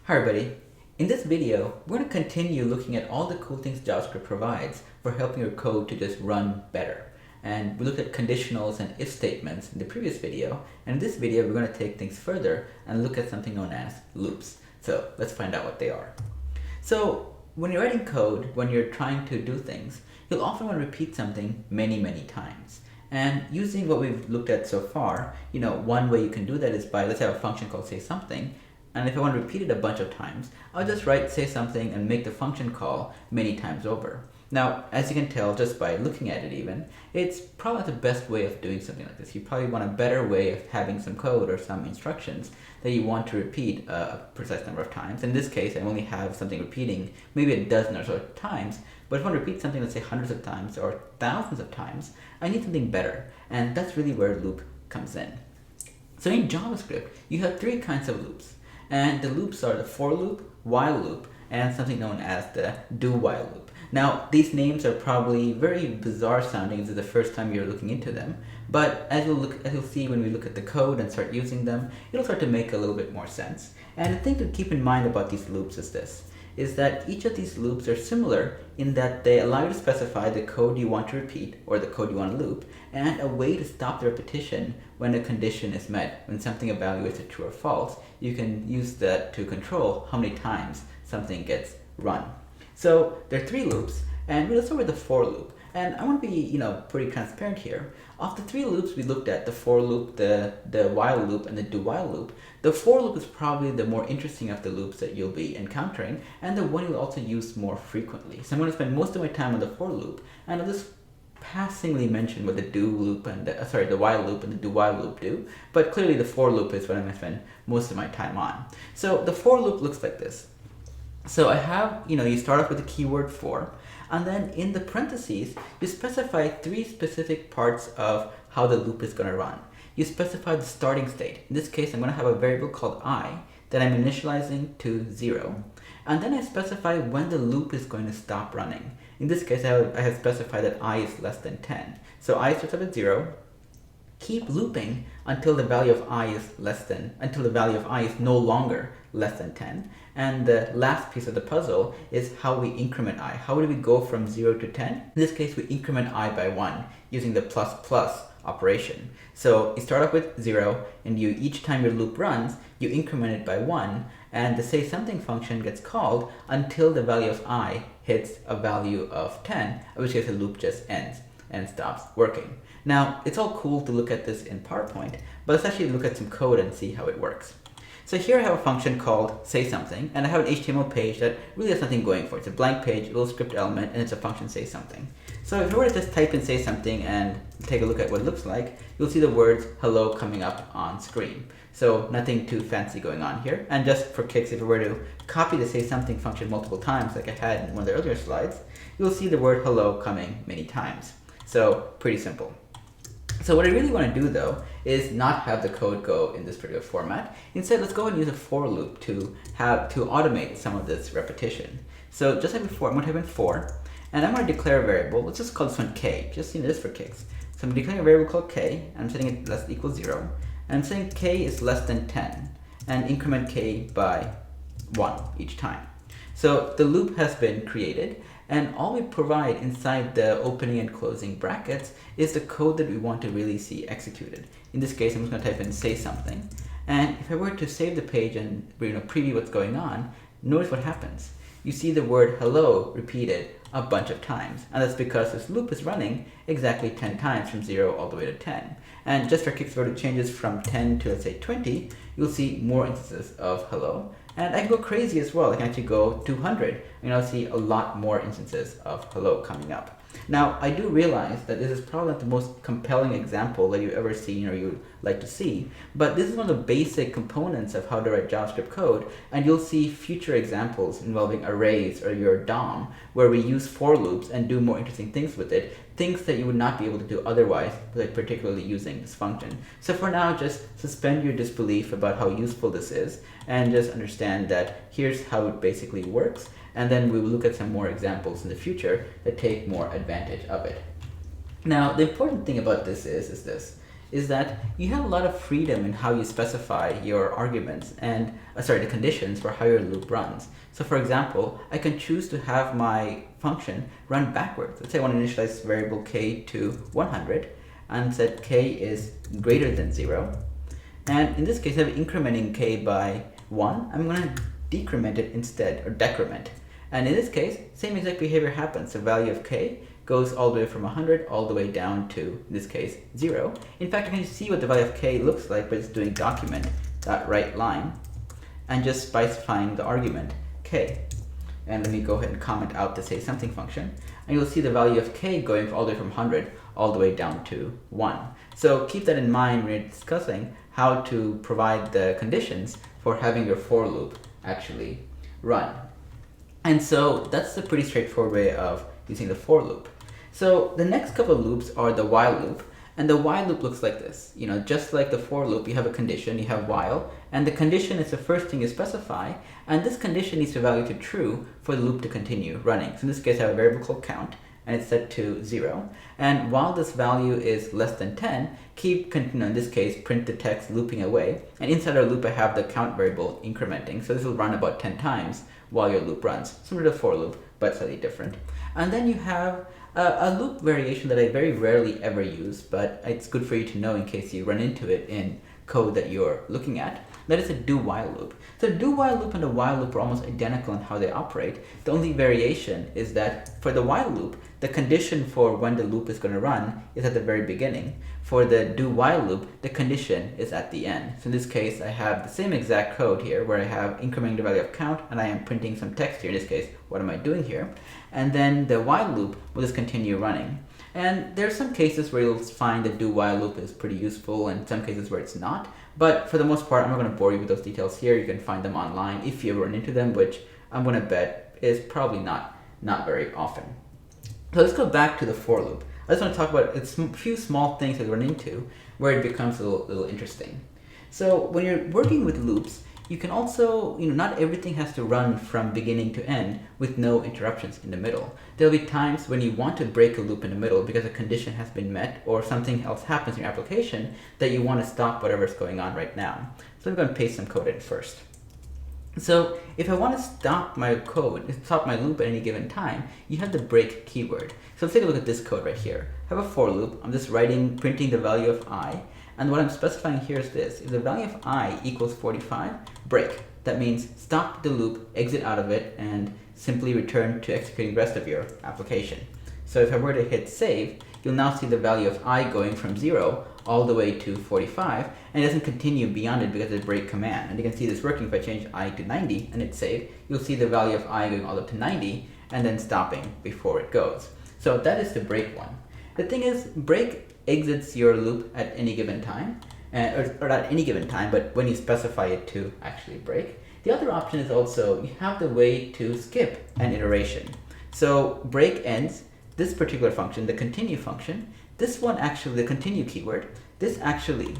Hi everybody. In this video, we're going to continue looking at all the cool things JavaScript provides for helping your code to just run better. And we looked at conditionals and if statements in the previous video, and in this video we're going to take things further and look at something known as loops. So let's find out what they are. So when you're writing code, when you're trying to do things, you'll often want to repeat something many times. And using what we've looked at so far, one way you can do that is by, let's have a function called say something. And if I want to repeat it a bunch of times, I'll just write say something and make the function call many times over. Now, as you can tell just by looking at it even, it's probably not the best way of doing something like this. You probably want a better way of having some code or some instructions that you want to repeat a precise number of times. In this case, I only have something repeating maybe a dozen or so times, but if I want to repeat something, let's say hundreds of times or thousands of times, I need something better. And that's really where a loop comes in. So in JavaScript, you have three kinds of loops. And the loops are the for loop, while loop, and something known as the do while loop. Now, these names are probably very bizarre sounding if this is the first time you're looking into them, but as you'll see when we look at the code and start using them, it'll start to make a little bit more sense. And the thing to keep in mind about these loops is this, is that each of these loops are similar in that they allow you to specify the code you want to repeat or the code you want to loop, and a way to stop the repetition when a condition is met, when something evaluates a true or false. You can use that to control how many times something gets run. So there are three loops, and let's start with the for loop. And I want to be, pretty transparent here. Of the three loops we looked at, the for loop, the while loop, and the do while loop, the for loop is probably the more interesting of the loops that you'll be encountering, and the one you'll also use more frequently. So I'm going to spend most of my time on the for loop, and I'll just passingly mention what the do loop and the while loop and the do while loop do, but clearly the for loop is what I'm going to spend most of my time on. So the for loop looks like this. So I have, you start off with the keyword for, and then in the parentheses, you specify three specific parts of how the loop is going to run. You specify the starting state. In this case, I'm going to have a variable called I that I'm initializing to 0. And then I specify when the loop is going to stop running. In this case, I have specified that I is less than 10. So I starts up at 0. Keep looping until the value of I is no longer less than 10. And the last piece of the puzzle is how we increment I. How do we go from 0 to 10? In this case, we increment I by 1 using the plus plus operation. So you start off with 0, and each time your loop runs, you increment it by 1, and the say something function gets called until the value of I hits a value of 10, in which case the loop just ends and stops working. Now, it's all cool to look at this in PowerPoint, but let's actually look at some code and see how it works. So here I have a function called say something, and I have an HTML page that really has nothing going for it. It's a blank page, a little script element, and it's a function say something. So if I were to just type in say something and take a look at what it looks like, you'll see the words hello coming up on screen. So nothing too fancy going on here. And just for kicks, if I were to copy the say something function multiple times like I had in one of the earlier slides, you'll see the word hello coming many times. So pretty simple. So what I really want to do though is not have the code go in this particular format. Instead, let's go and use a for loop to automate some of this repetition. So just like before, I'm going to type in for, and I'm going to declare a variable. Let's just call this one k, just this for kicks. So I'm declaring a variable called k, and I'm setting it less than equals 0, and I'm saying k is less than 10, and increment k by 1 each time. So the loop has been created, and all we provide inside the opening and closing brackets is the code that we want to really see executed. In this case, I'm just going to type in say something, and if I were to save the page and preview what's going on, notice what happens. You see the word hello repeated a bunch of times, and that's because this loop is running exactly 10 times from 0 all the way to 10. And just for kicks, if it changes from 10 to let's say 20, you'll see more instances of hello. And I can go crazy as well. I can actually go 200, and I'll see a lot more instances of hello coming up. Now, I do realize that this is probably not the most compelling example that you've ever seen or you'd like to see, but this is one of the basic components of how to write JavaScript code, and you'll see future examples involving arrays or your DOM, where we use for loops and do more interesting things with it, things that you would not be able to do otherwise, like particularly using this function. So for now, just suspend your disbelief about how useful this is, and just understand that here's how it basically works, and then we will look at some more examples in the future that take more advantage of it. Now, the important thing about this is this. is that you have a lot of freedom in how you specify your arguments and, the conditions for how your loop runs. So for example, I can choose to have my function run backwards. Let's say I want to initialize variable k to 100 and set k is greater than 0. And in this case, I'm incrementing k by 1. I'm going to decrement it instead, or decrement. And in this case, same exact behavior happens. The value of k goes all the way from 100 all the way down to, in this case, 0. In fact, I can see what the value of k looks like by just doing document.writeLine and just specifying the argument k. And let me go ahead and comment out the say something function. And you'll see the value of k going all the way from 100 all the way down to 1. So keep that in mind when you're discussing how to provide the conditions for having your for loop actually run. And so that's a pretty straightforward way of using the for loop. So the next couple of loops are the while loop, and the while loop looks like this. Just like the for loop, you have a condition, you have while, and the condition is the first thing you specify, and this condition needs to value to true for the loop to continue running. So in this case, I have a variable called count, and it's set to 0. And while this value is less than 10, keep, in this case, print the text looping away. And inside our loop, I have the count variable incrementing. So this will run about 10 times while your loop runs. Similar to for loop, but slightly different. And then you have a loop variation that I very rarely ever use, but it's good for you to know in case you run into it in code that you're looking at. That is a do-while loop. So do-while loop and the while loop are almost identical in how they operate. The only variation is that for the while loop, the condition for when the loop is going to run is at the very beginning. For the do-while loop, the condition is at the end. So in this case, I have the same exact code here where I have incrementing the value of count and I am printing some text here. In this case, what am I doing here? And then the while loop will just continue running. And there are some cases where you'll find the do-while loop is pretty useful and some cases where it's not. But for the most part, I'm not going to bore you with those details here. You can find them online if you ever run into them, which I'm going to bet is probably not very often. So let's go back to the for loop. I just want to talk about a few small things that we run into where it becomes a little interesting. So when you're working with loops, you can also, not everything has to run from beginning to end with no interruptions in the middle. There'll be times when you want to break a loop in the middle because a condition has been met or something else happens in your application that you want to stop whatever's going on right now. So I'm going to paste some code in first. So if I want to stop my loop at any given time, you have the break keyword. So let's take a look at this code right here. I have a for loop. I'm just printing the value of I. And what I'm specifying here is this. If the value of I equals 45, break. That means stop the loop, exit out of it, and simply return to executing the rest of your application. So if I were to hit save, you'll now see the value of I going from 0 all the way to 45, and it doesn't continue beyond it because of the break command. And you can see this working. If I change I to 90 and hit save, you'll see the value of I going all up to 90 and then stopping before it goes. So that is the break one. The thing is, break exits your loop at any given time, or not any given time, but when you specify it to actually break. The other option is also you have the way to skip an iteration. So break ends this particular function, the continue function. This one actually, the continue keyword, this actually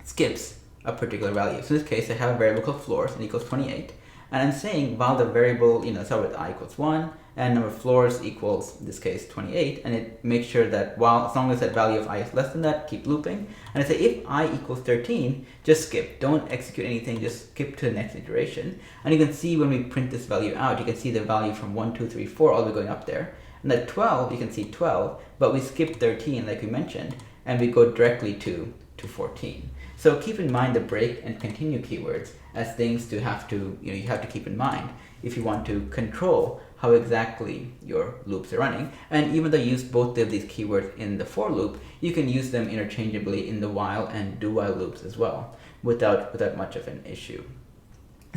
skips a particular value. So in this case, I have a variable called floors and equals 28. And I'm saying while the variable, start with I equals 1, and number of floors equals, in this case, 28, and it makes sure that as long as that value of I is less than that, keep looping. And I say if I equals 13, just skip. Don't execute anything, just skip to the next iteration. And you can see when we print this value out, you can see the value from 1, 2, 3, 4 all the way going up there. And at 12, you can see 12, but we skip 13 like we mentioned, and we go directly to 14. So keep in mind the break and continue keywords as things to have to, you have to keep in mind if you want to control how exactly your loops are running. And even though you use both of these keywords in the for loop, you can use them interchangeably in the while and do while loops as well without much of an issue.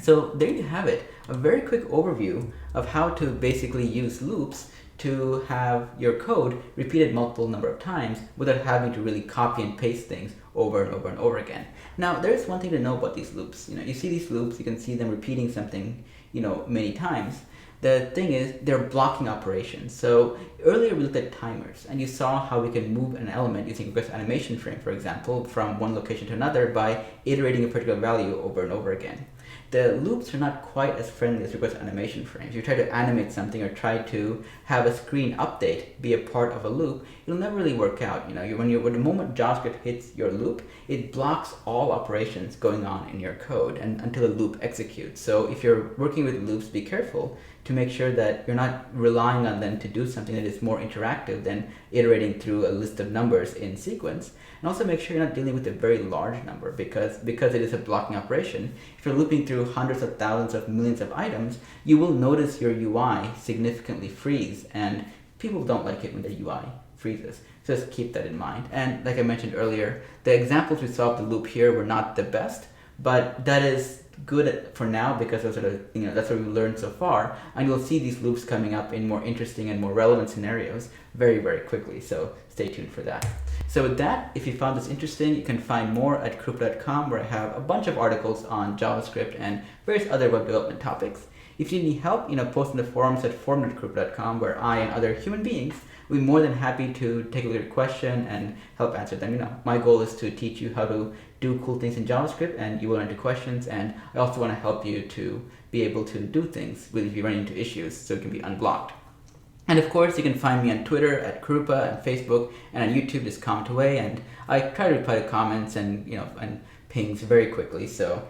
So there you have it, a very quick overview of how to basically use loops to have your code repeated multiple number of times without having to really copy and paste things over and over and over again. Now, there's one thing to know about these loops. You see these loops, you can see them repeating something, many times. The thing is, they're blocking operations. So earlier we looked at timers, and you saw how we can move an element using request animation frame, for example, from one location to another by iterating a particular value over and over again. the loops are not quite as friendly as request animation frames. You try to animate something or try to have a screen update be a part of a loop, it'll never really work out. When the moment JavaScript hits your loop, it blocks all operations going on in your code and until the loop executes. So if you're working with loops, be careful to make sure that you're not relying on them to do something that is more interactive than iterating through a list of numbers in sequence. And also make sure you're not dealing with a very large number because it is a blocking operation. If you're looping through hundreds of thousands of millions of items, you will notice your UI significantly freeze, and people don't like it when their UI freezes. So just keep that in mind. And like I mentioned earlier, the examples we saw of the loop here were not the best, but that is good for now because that's that's what we've learned so far, and you'll see these loops coming up in more interesting and more relevant scenarios very, very quickly, so stay tuned for that. So with that, if you found this interesting, you can find more at krupa.com, where I have a bunch of articles on JavaScript and various other web development topics. If you need help, post in the forums at forum.krupa.com, where I and other human beings will be more than happy to take a look at your question and help answer them. My goal is to teach you how to do cool things in JavaScript, and you will answer questions, and I also want to help you to be able to do things if you run into issues so it can be unblocked. And of course, you can find me on Twitter at Krupa, and Facebook, and on YouTube, just comment away, and I try to reply to comments and and pings very quickly, so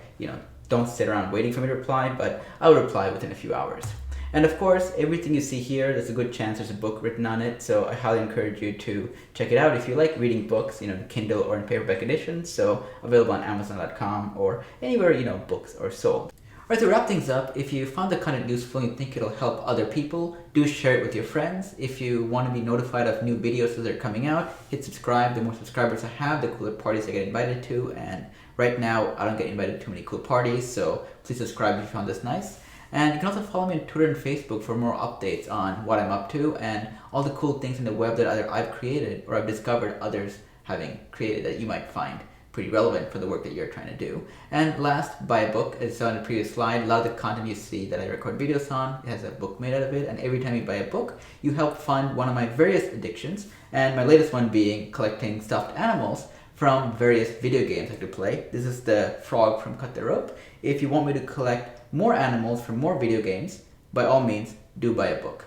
don't sit around waiting for me to reply, but I'll reply within a few hours. And of course, everything you see here, there's a good chance there's a book written on it, so I highly encourage you to check it out if you like reading books, in Kindle or in paperback editions, so available on Amazon.com or anywhere, books are sold. Alright, to wrap things up, if you found the content useful and you think it'll help other people, do share it with your friends. If you want to be notified of new videos as they're coming out, hit subscribe. The more subscribers I have, the cooler parties I get invited to, and right now I don't get invited to too many cool parties, so please subscribe if you found this nice. And you can also follow me on Twitter and Facebook for more updates on what I'm up to and all the cool things in the web that either I've created or I've discovered others having created that you might find pretty relevant for the work that you're trying to do. And last, buy a book. As I saw in the previous slide, a lot of the content you see that I record videos on, it has a book made out of it, and every time you buy a book, you help fund one of my various addictions, and my latest one being collecting stuffed animals from various video games I like to play. This is the frog from Cut the Rope. If you want me to collect more animals from more video games, by all means, do buy a book.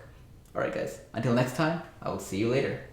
Alright guys, until next time, I will see you later.